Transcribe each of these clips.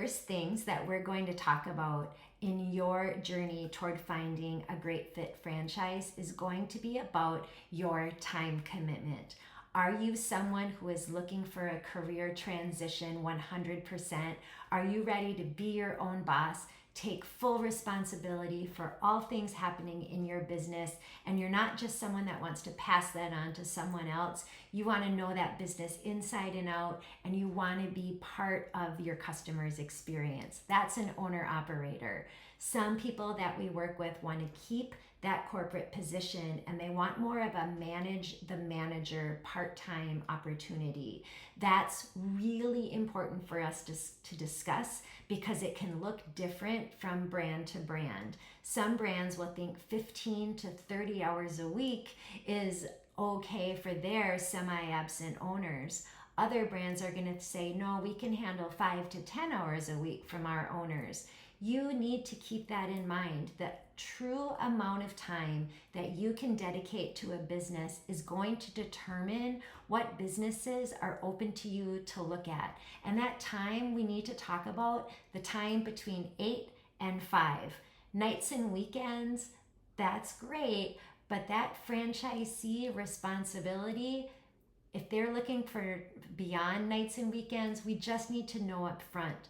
first things that we're going to talk about in your journey toward finding a great fit franchise is going to be about your time commitment. Are you someone who is looking for a career transition 100%? Are you ready to be your own boss, take full responsibility for all things happening in your business, and you're not just someone that wants to pass that on to someone else? You want to know that business inside and out, and you want to be part of your customer's experience. That's an owner operator. Some people that we work with want to keep that corporate position, and they want more of a manage the manager part-time opportunity. That's really important for us to discuss, because it can look different from brand to brand. Some brands will think 15 to 30 hours a week is okay for their semi-absent owners. Other brands are going to say, no, we can handle 5 to 10 hours a week from our owners. You need to keep that in mind. The true amount of time that you can dedicate to a business is going to determine what businesses are open to you to look at. And that time, we need to talk about the time between 8 and 5. Nights and weekends, that's great, but that franchisee responsibility, if they're looking for beyond nights and weekends, we just need to know up front.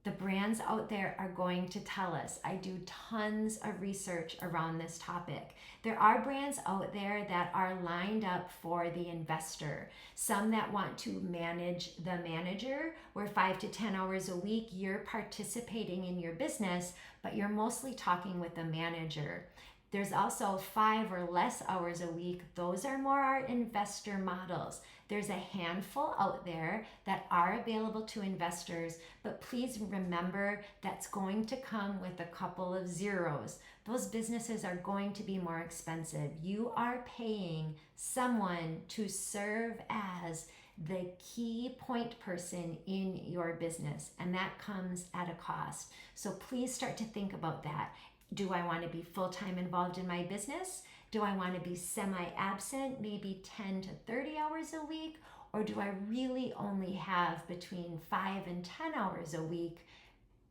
The brands out there are going to tell us. I do tons of research around this topic. There are brands out there that are lined up for the investor. Some that want to manage the manager, where 5 to 10 hours a week you're participating in your business, but you're mostly talking with the manager. There's also 5 or less hours a week. Those are more our investor models. There's a handful out there that are available to investors, but please remember that's going to come with a couple of zeros. Those businesses are going to be more expensive. You are paying someone to serve as the key point person in your business, and that comes at a cost. So please start to think about that. Do I want to be full-time involved in my business? Do I want to be semi-absent, maybe 10 to 30 hours a week? Or do I really only have between 5 and 10 hours a week,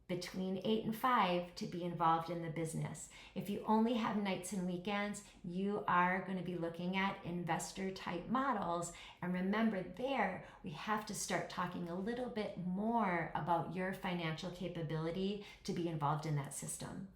between 8 and 5, to be involved in the business? If you only have nights and weekends, you are going to be looking at investor type models. And remember, there we have to start talking a little bit more about your financial capability to be involved in that system.